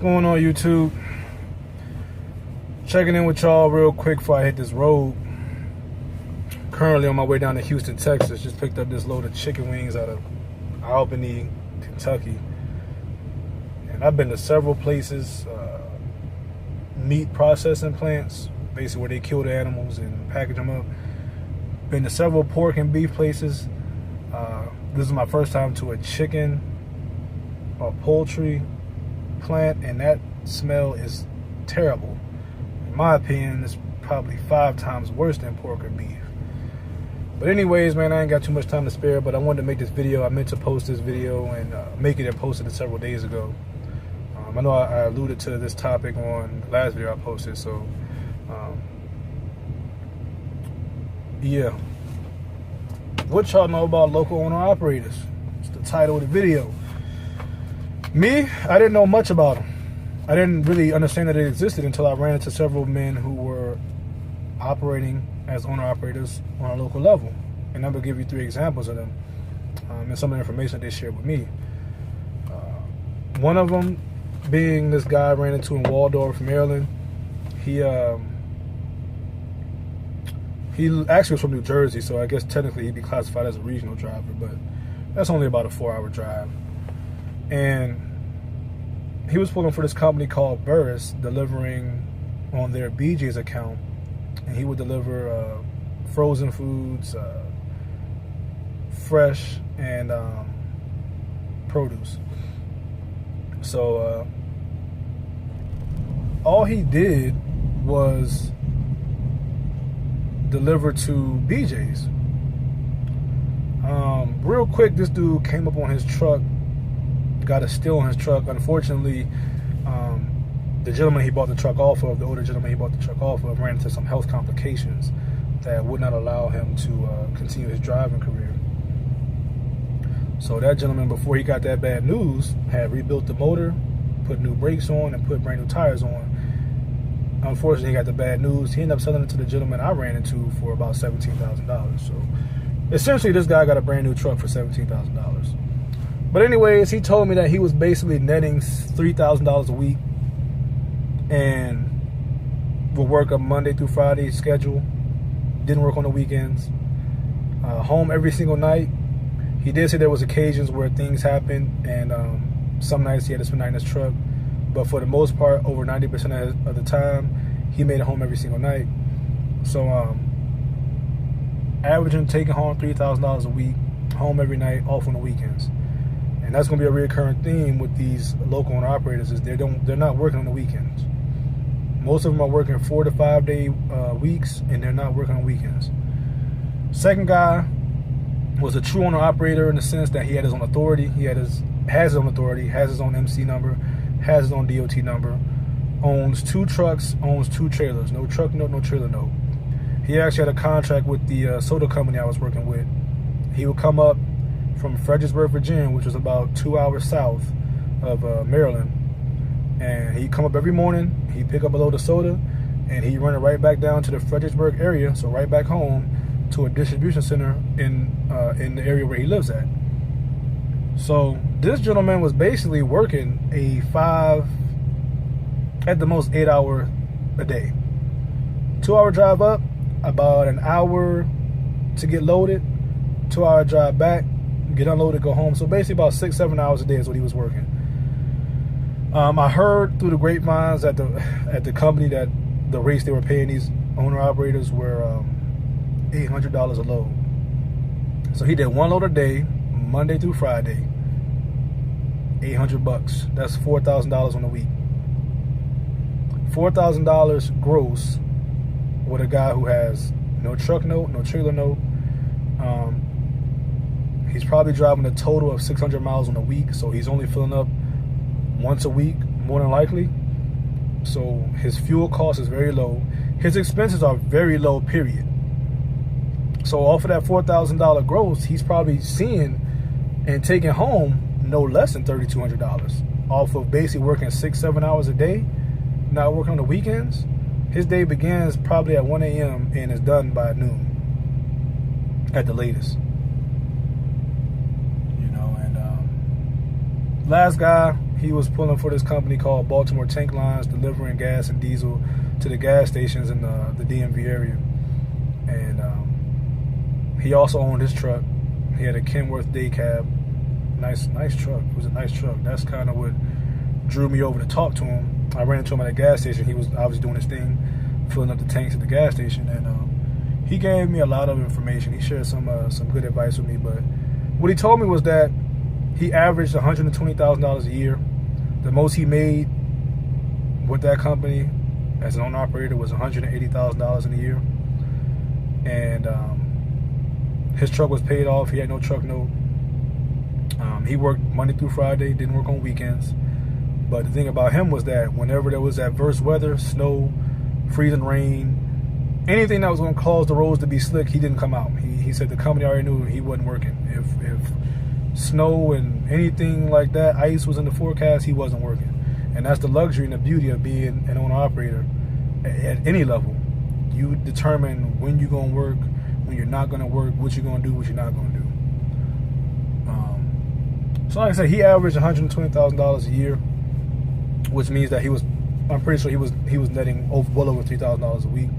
going on, YouTube? Checking in with y'all real quick before I hit this road. Currently on my way down to Houston, Texas. Just picked up this load of chicken wings out of Albany, Kentucky. And I've been to several places, meat processing plants, basically where they kill the animals and package them up. Been to several pork and beef places. This is my first time to a chicken or poultry plant, and that smell is terrible. In my opinion, it's probably 5 times worse than pork or beef. But anyways, man, I ain't got too much time to spare, but I wanted to make this video. I meant to post this video and make it and posted it several days ago. I know I alluded to this topic on the last video I posted, so yeah. What y'all know about local owner-operators? It's the title of the video. Me, I didn't know much about them. I didn't really understand that it existed until I ran into several men who were operating as owner-operators on a local level. And I'm going to give you 3 examples of them and some of the information they shared with me. One of them being this guy I ran into in Waldorf, Maryland. He actually was from New Jersey, so I guess technically he'd be classified as a regional driver, but that's only about a 4-hour drive. And he was pulling for this company called Burris, delivering on their BJ's account, and he would deliver frozen foods, fresh, and produce. So all he did was deliver to BJ's. Real quick, this dude came up on his truck, got a steal on his truck. Unfortunately, the gentleman he bought the truck off of, the older gentleman he bought the truck off of, ran into some health complications that would not allow him to continue his driving career. So that gentleman, before he got that bad news, had rebuilt the motor, put new brakes on, and put brand new tires on. Unfortunately, he got the bad news. He ended up selling it to the gentleman I ran into for about $17,000. So essentially, this guy got a brand new truck for $17,000. But anyways, he told me that he was basically netting $3,000 a week and would work a Monday through Friday schedule. Didn't work on the weekends. Home every single night. He did say there was occasions where things happened, and some nights he had to spend the night in his truck. But for the most part, over 90% of the time, he made it home every single night. So averaging taking home $3,000 a week, home every night, off on the weekends. And that's going to be a recurring theme with these local owner operators, is they're not working on the weekends. Most of them are working 4 to 5 day weeks, and they're not working on weekends. Second guy was a true owner operator in the sense that he had his own authority. He has his own authority, has his own MC number, has his own DOT number, owns 2 trucks, owns 2 trailers. No truck note, no trailer note. He actually had a contract with the soda company I was working with. He would come up from Fredericksburg, Virginia, which was about 2 hours south of Maryland. And he'd come up every morning, he'd pick up a load of soda, and he'd run it right back down to the Fredericksburg area, so right back home to a distribution center in the area where he lives at. So this gentleman was basically working a 5, at the most 8 hour a day. 2-hour drive up, about an hour to get loaded, 2-hour drive back, get unloaded, go home. So basically about 6-7 hours a day is what he was working. I heard through the grapevines at the company that the rates they were paying these owner operators were $800 a load. So he did 1 load a day, Monday through Friday, $800. That's $4,000 on a week. $4,000 gross with a guy who has no truck note, no trailer note. He's probably driving a total of 600 miles on a week, so he's only filling up once a week, more than likely. So his fuel cost is very low. His expenses are very low, period. So off of that $4,000 gross, he's probably seeing and taking home no less than $3,200 off of basically working 6-7 hours a day, not working on the weekends. His day begins probably at 1 a.m. and is done by noon at the latest. You know, and last guy He was pulling for this company called Baltimore Tank Lines, delivering gas and diesel to the gas stations in the DMV area. And he also owned his truck. He had a Kenworth day cab. Nice truck. It was a nice truck. That's kind of what drew me over to talk to him. I ran into him at a gas station. He was obviously doing his thing, filling up the tanks at the gas station, and he gave me a lot of information. He shared some good advice with me. But what he told me was that he averaged $120,000 a year. The most he made with that company as an owner operator was $180,000 in a year, and his truck was paid off. He had no truck note. He worked Monday through Friday, didn't work on weekends. But the thing about him was that whenever there was adverse weather, snow, freezing rain, anything that was going to cause the roads to be slick, he didn't come out. He said the company already knew he wasn't working. If snow and anything like that, ice was in the forecast, he wasn't working. And that's the luxury and the beauty of being an owner operator at any level. You determine when you're going to work, when you're not going to work, what you're going to do, what you're not going to do. So like I said, he averaged $120,000 a year, which means that I'm pretty sure he was netting well over $3,000 a week.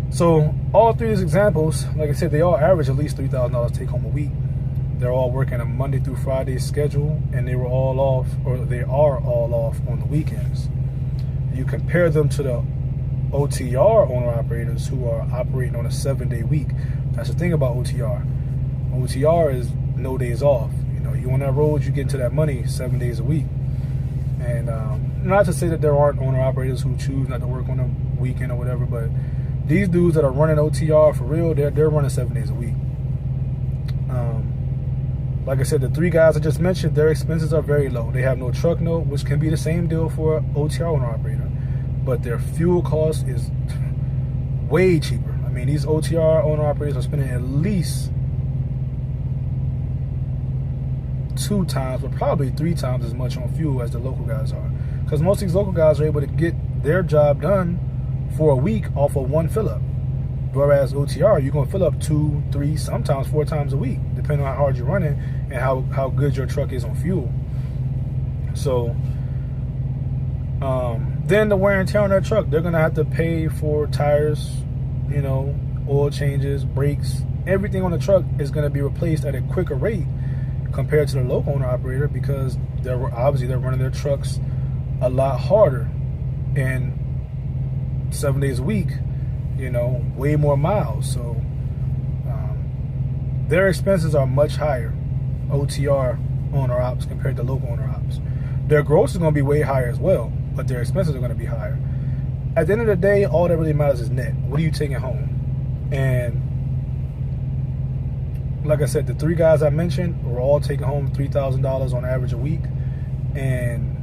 So all three of these examples, like I said, they all average at least $3,000 take home a week. They're all working a Monday through Friday schedule, and they are all off on the weekends. You compare them to the OTR owner operators who are operating on a 7-day week. That's the thing about OTR. OTR is no days off. You on that road, you get into that money 7 days a week. And not to say that there aren't owner operators who choose not to work on a weekend or whatever, but these dudes that are running OTR for real, they're running 7 days a week. Like I said, the three guys I just mentioned, their expenses are very low. They have no truck note, which can be the same deal for an OTR owner operator, but their fuel cost is way cheaper. I mean, these OTR owner operators are spending at least 2 times, but probably 3 times as much on fuel as the local guys are, because most of these local guys are able to get their job done for a week off of 1 fill up, whereas OTR, you're going to fill up 2, 3, sometimes 4 times a week, depending on how hard you're running and how good your truck is on fuel. So then the wear and tear on their truck, they're going to have to pay for tires, oil changes, brakes. Everything on the truck is going to be replaced at a quicker rate compared to the local owner operator, because they're running their trucks a lot harder and 7 days a week, way more miles. So their expenses are much higher, OTR owner ops compared to local owner ops. Their gross is going to be way higher as well, but their expenses are going to be higher. At the end of the day, all that really matters is net. What are you taking home? And like I said, the 3 guys I mentioned were all taking home $3,000 on average a week, and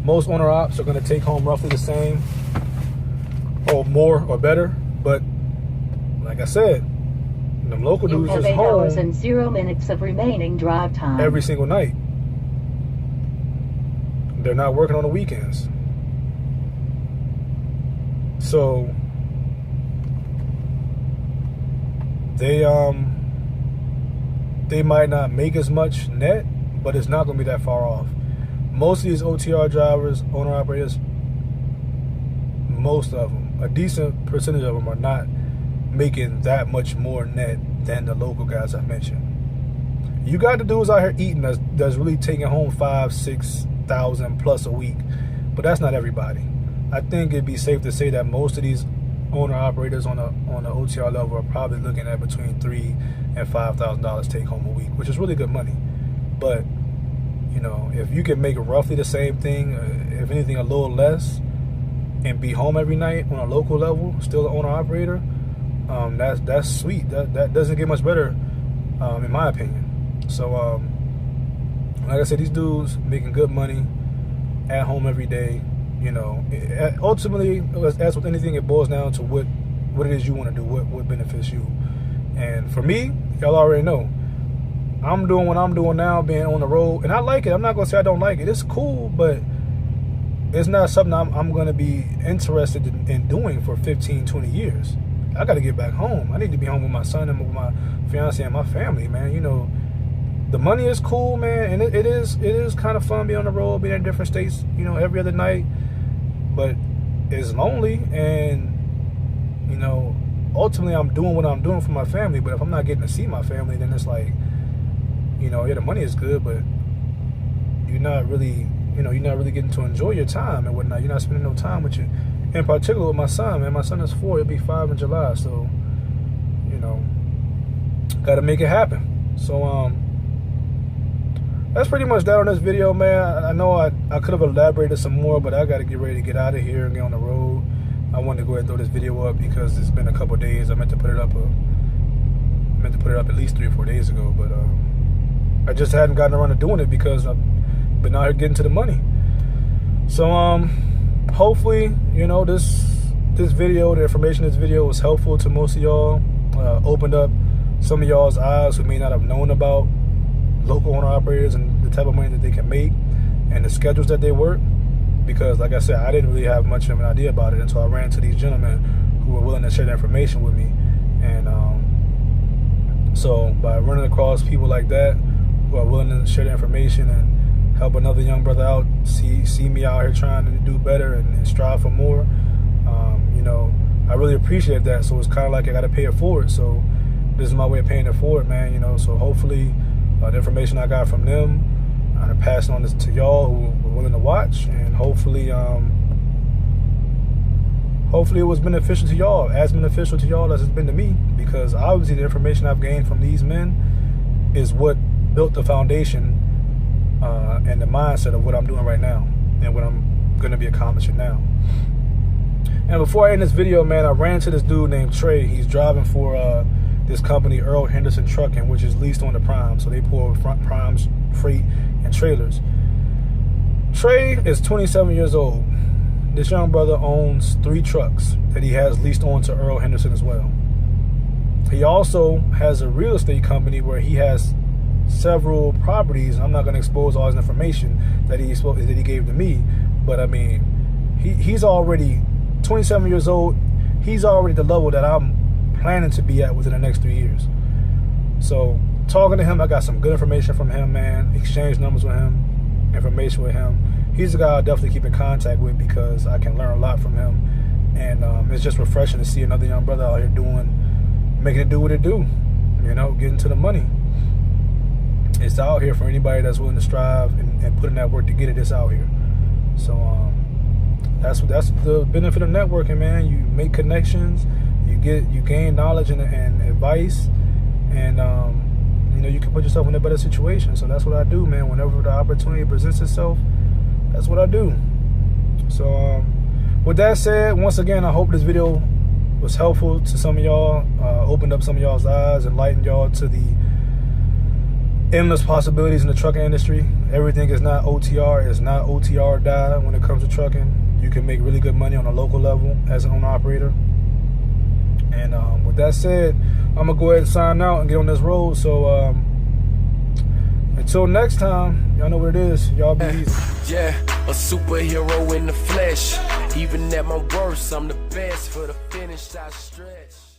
most owner ops are going to take home roughly the same or more or better. But like I said, them local dudes is home 8 hours and 0 minutes of remaining drive time every single night. They're not working on the weekends. So they might not make as much net, but it's not going to be that far off. Most of these OTR drivers, owner operators, most of them, a decent percentage of them, are not making that much more net than the local guys I mentioned. You got the dudes out here eating that's really taking home $5,000-6,000 plus a week, but that's not everybody. I think it'd be safe to say that most of these owner operators on the OTR level are probably looking at between $3,000 and $5,000 take home a week, which is really good money. But if you can make roughly the same thing, if anything a little less, and be home every night on a local level, still an owner operator, that's sweet. That doesn't get much better, in my opinion. So like I said, these dudes making good money at home every day. Ultimately, as with anything, it boils down to what it is you want to do, what benefits you. And for me, y'all already know, I'm doing what I'm doing now, being on the road, and I like it. I'm not gonna say I don't like it. It's cool, but it's not something I'm gonna be interested in doing for 15, 20 years. I gotta get back home. I need to be home with my son and with my fiance and my family, man. the money is cool, man, and it is kind of fun being on the road, being in different states, you know, every other night. But it's lonely, and you know, ultimately I'm doing what I'm doing for my family. But if I'm not getting to see my family, then it's like, you know, yeah, the money is good, but you're not really getting to enjoy your time and whatnot. You're not spending no time with you. In particular with my son, man. My son is 4. He'll be 5 in July. So, you know, got to make it happen. So, that's pretty much that on this video, man. I know I could have elaborated some more, but I got to get ready to get out of here and get on the road. I wanted to go ahead and throw this video up because it's been a couple of days. I meant to put it up at least 3 or 4 days ago, but I just hadn't gotten around to doing it because I've been out here getting to the money. So, hopefully, you know, this video, the information in this video was helpful to most of y'all. Opened up some of y'all's eyes who may not have known about local owner operators and the type of money that they can make and the schedules that they work. Because, like I said, I didn't really have much of an idea about it until I ran into these gentlemen who were willing to share the information with me. And so by running across people like that who are willing to share the information and help another young brother out, see me out here trying to do better and strive for more, you know, I really appreciate that. So it's kind of like I got to pay it forward. So this is my way of paying it forward, man. You know, so hopefully the information I got from them, I'm passing on this to y'all who were willing to watch, and hopefully it was beneficial to y'all, as beneficial to y'all as it's been to me, because obviously the information I've gained from these men is what built the foundation and the mindset of what I'm doing right now and what I'm going to be accomplishing now. And before I end this video, man, I ran into this dude named Trey. He's driving for this company, Earl Henderson Trucking, which is leased on the Prime. So they pull Prime's freight and trailers. Trey is 27 years old. This young brother owns 3 trucks that he has leased on to Earl Henderson as well. He also has a real estate company where he has several properties. I'm not going to expose all his information that he gave to me, but I mean, he's already 27 years old. He's already the level that I'm planning to be at within the next 3 years. So talking to him, I got some good information from him, man. Exchange numbers with him, information with him. He's the guy I'll definitely keep in contact with because I can learn a lot from him. And it's just refreshing to see another young brother out here making it do what it do, you know, getting to the money. It's out here for anybody that's willing to strive and put in that work to get it. It's out here. So that's the benefit of networking, man. You make connections, you gain knowledge and advice, and you know, you can put yourself in a better situation. So that's what I do, man. Whenever the opportunity presents itself, that's what I do. So with that said, once again, I hope this video was helpful to some of y'all, opened up some of y'all's eyes, enlightened y'all to the endless possibilities in the trucking industry. Everything is not OTR. It's not OTR or die when it comes to trucking. You can make really good money on a local level as an owner operator. And with that said, I'm gonna go ahead and sign out and get on this road. So until next time, y'all know what it is. Y'all be easy. Yeah, a superhero in the flesh. Even at my worst, I'm the best. For the finish I stretch.